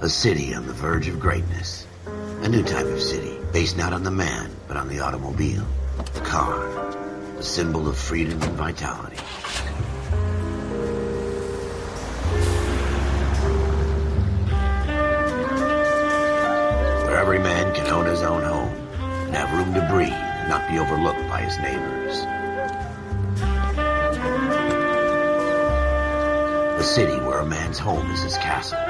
A city on the verge of greatness. A new type of city, based not on the man, but on the automobile. The car. The symbol of freedom and vitality. Where every man can own his own home, and have room to breathe, and not be overlooked by his neighbors. A city where a man's home is his castle.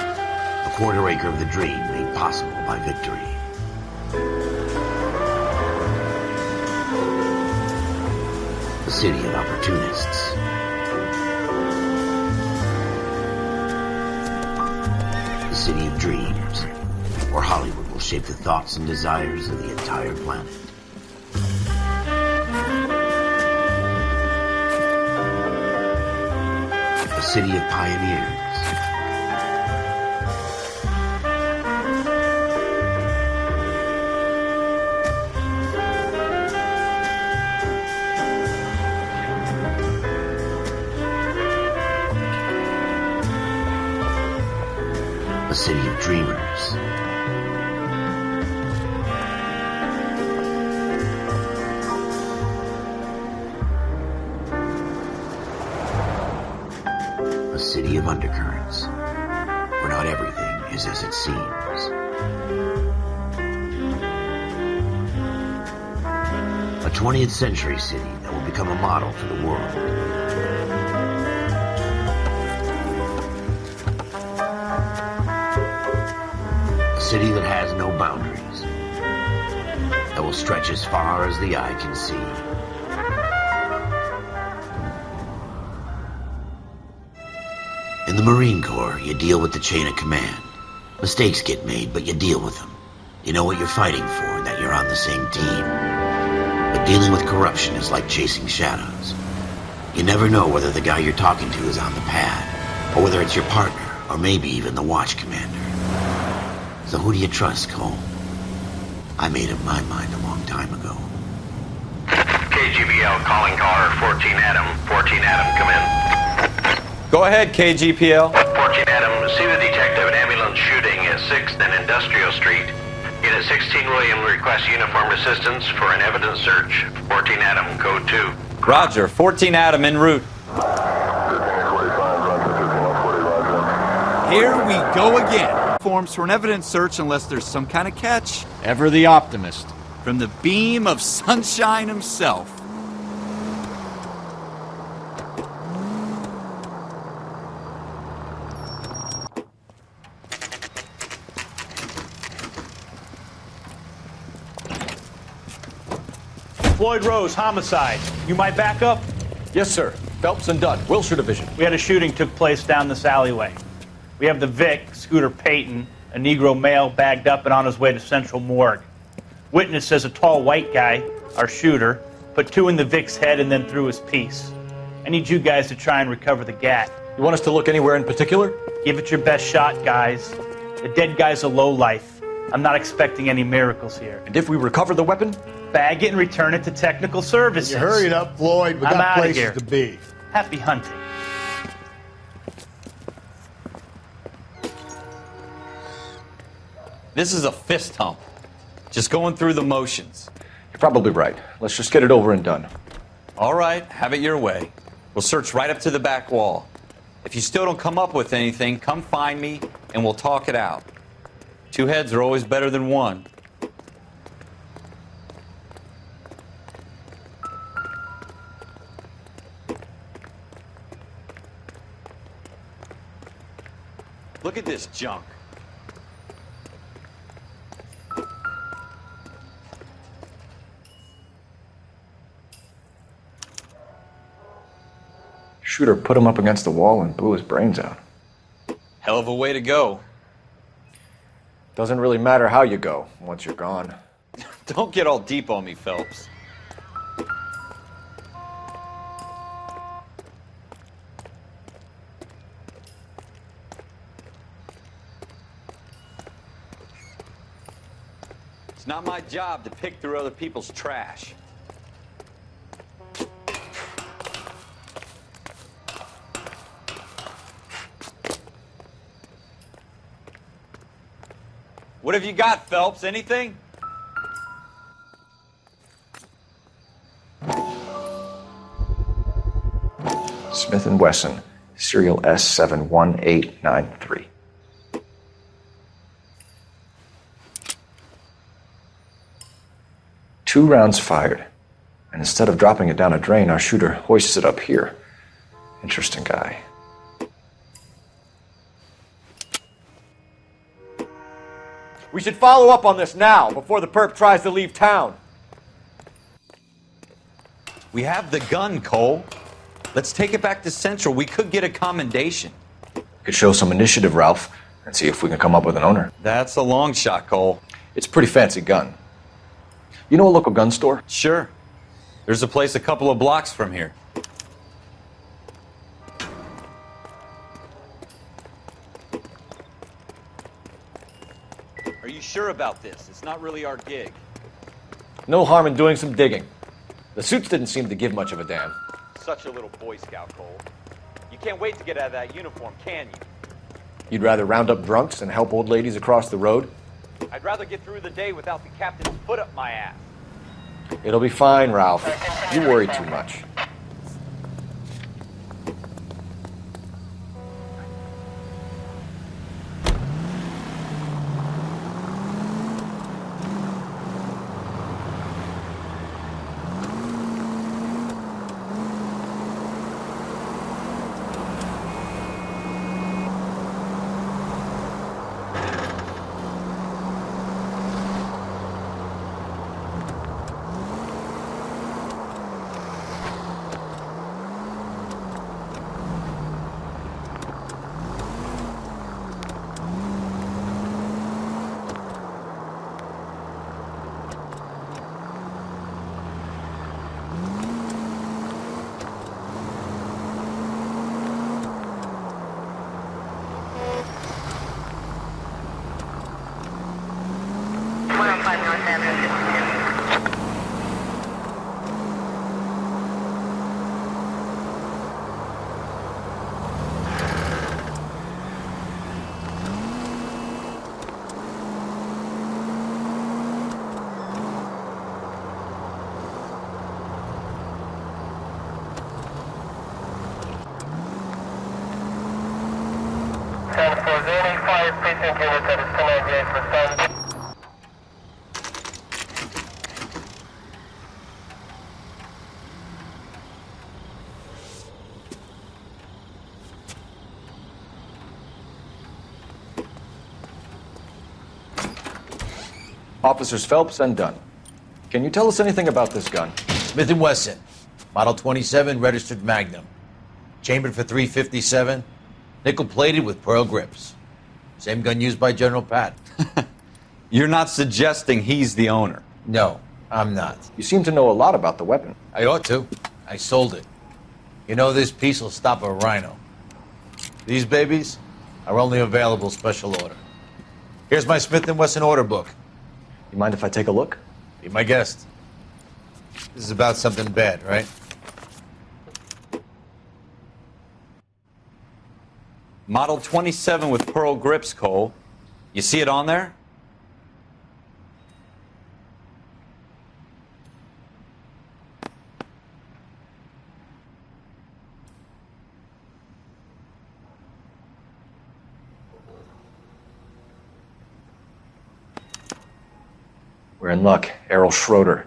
A quarter acre of the dream made possible by victory. A city of opportunists. A city of dreams, where Hollywood will shape the thoughts and desires of the entire planet. A city of pioneers. A city of dreamers. A city of undercurrents, where not everything is as it seems. A 20th century city that will become a model for the world. A city that has no boundaries, that will stretch as far as the eye can see. In the Marine Corps, you deal with the chain of command. Mistakes get made, but you deal with them. You know what you're fighting for and that you're on the same team. But dealing with corruption is like chasing shadows. You never know whether the guy you're talking to is on the pad, or whether it's your partner, or maybe even the watch commander. So who do you trust, Cole? I made up my mind a long time ago. KGBL calling caller 14 Adam. 14 Adam, come in. Go ahead, KGPL. 14 Adam, see the detective at ambulance shooting at 6th and Industrial Street. Unit 16 William requests uniformed assistance for an evidence search. 14 Adam, code 2. Roger, 14 Adam en route. Here we go again. Forms for an evidence search unless there's some kind of catch. Ever the optimist. From the beam of sunshine himself. Floyd Rose, homicide. You might back up? Yes, sir. Phelps and Dunn, Wilshire Division. We had a shooting took place down this alleyway. We have the Vic, Scooter Payton, a Negro male bagged up and on his way to Central Morgue. Witness says a tall white guy, our shooter, put 2 in the Vic's head and then threw his piece. I need you guys to try and recover the gat. You want us to look anywhere in particular? Give it your best shot, guys. The dead guy's a lowlife. I'm not expecting any miracles here. And if we recover the weapon? Bag it and return it to technical services. You hurry it up, Floyd. We I'm got outta places here. to be. Happy hunting. This is a fist hump. Just going through the motions. You're probably right. Let's just get it over and done. All right, have it your way. We'll search right up to the back wall. If you still don't come up with anything, come find me and we'll talk it out. 2 heads are always better than 1. Look at this junk. Shooter put him up against the wall and blew his brains out. Hell of a way to go. Doesn't really matter how you go once you're gone. Don't get all deep on me, Phelps. It's not my job to pick through other people's trash. What have you got, Phelps? Anything? Smith & Wesson, serial S71893. Two rounds fired, and instead of dropping it down a drain, our shooter hoists it up here. Interesting guy. We should follow up on this now, before the perp tries to leave town. We have the gun, Cole. Let's take it back to Central. We could get a commendation. We could show some initiative, Ralph, and see if we can come up with an owner. That's a long shot, Cole. It's a pretty fancy gun. You know a local gun store? Sure. There's a place a couple of blocks from here. Are you sure about this? It's not really our gig. No harm in doing some digging. The suits didn't seem to give much of a damn. Such a little Boy Scout, Cole. You can't wait to get out of that uniform, can you? You'd rather round up drunks than help old ladies across the road? I'd rather get through the day without the captain's foot up my ass. It'll be fine, Ralph. You worry too much. Officers Phelps and Dunn. Can you tell us anything about this gun? Smith & Wesson, Model 27, registered Magnum. Chambered for .357, nickel-plated with pearl grips. Same gun used by General Pat. You're not suggesting he's the owner? No, I'm not. You seem to know a lot about the weapon. I ought to. I sold it. You know, this piece will stop a rhino. These babies are only available special order. Here's my Smith & Wesson order book. You mind if I take a look? Be my guest. This is about something bad, right? Model 27 with pearl grips, Cole. You see it on there? We're in luck. Errol Schroeder,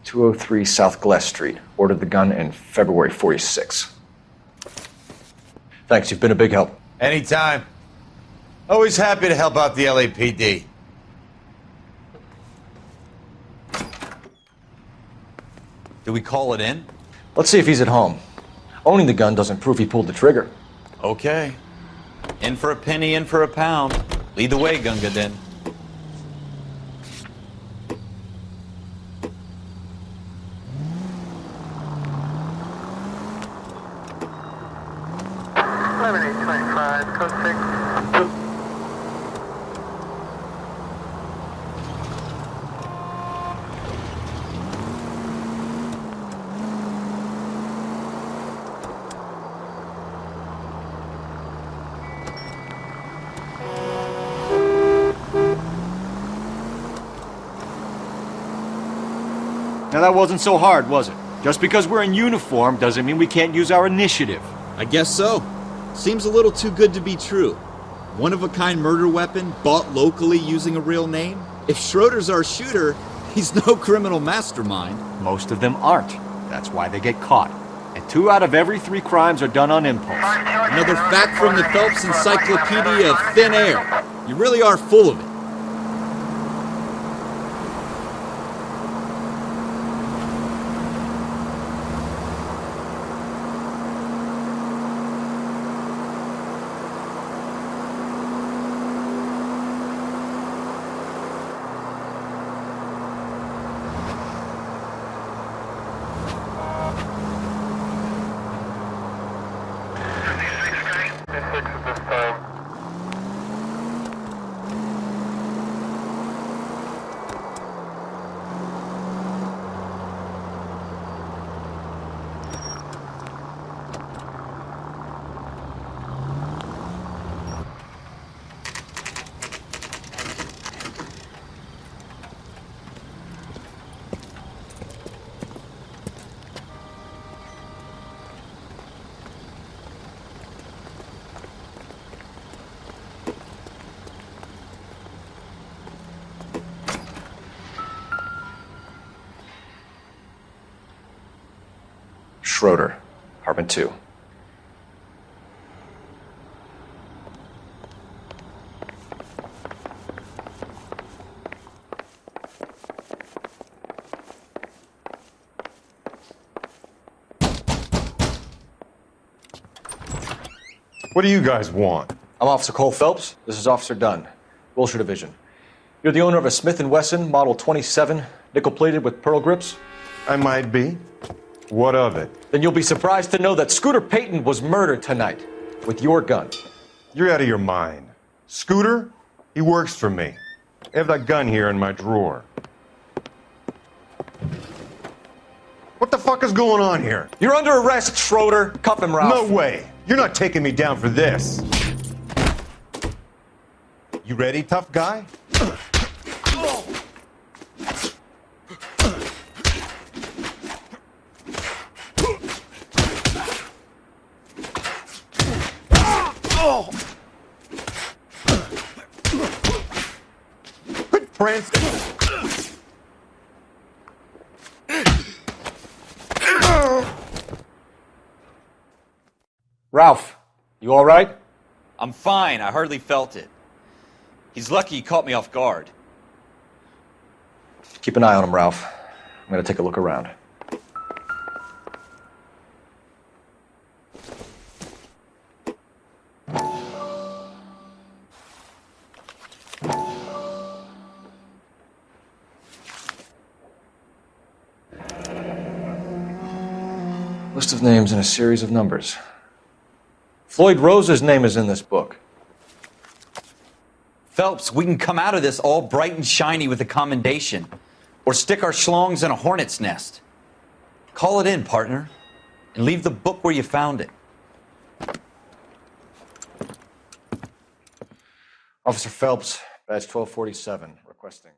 203 South Glass Street. Ordered the gun in February '46. Thanks, you've been a big help. Anytime. Always happy to help out the LAPD. Do we call it in? Let's see if he's at home. Owning the gun doesn't prove he pulled the trigger. Okay. In for a penny, in for a pound. Lead the way, Gunga Din. Now that wasn't so hard, was it? Just because we're in uniform doesn't mean we can't use our initiative. I guess so. Seems a little too good to be true. One-of-a-kind murder weapon bought locally using a real name? If Schroeder's our shooter, he's no criminal mastermind. Most of them aren't. That's why they get caught. And 2 out of every 3 crimes are done on impulse. Another fact from the Phelps Encyclopedia of Thin Air. You really are full of it. Schroeder, apartment 2. What do you guys want? I'm Officer Cole Phelps. This is Officer Dunn, Wilshire Division. You're the owner of a Smith & Wesson Model 27, nickel-plated with pearl grips? I might be. What of it? Then you'll be surprised to know that Scooter Payton was murdered tonight with your gun. You're out of your mind. Scooter? He works for me. I have that gun here in my drawer. What the fuck is going on here? You're under arrest, Schroeder. Cuff him, Ralph. No way. You're not taking me down for this. You ready, tough guy? Quit prancing. Ralph, you all right? I'm fine. I hardly felt it. He's lucky he caught me off guard. Keep an eye on him, Ralph. I'm going to take a look around. List of names and a series of numbers. Floyd Rose's name is in this book. Phelps, we can come out of this all bright and shiny with a commendation. Or stick our schlongs in a hornet's nest. Call it in, partner. And leave the book where you found it. Officer Phelps, badge 1247, requesting.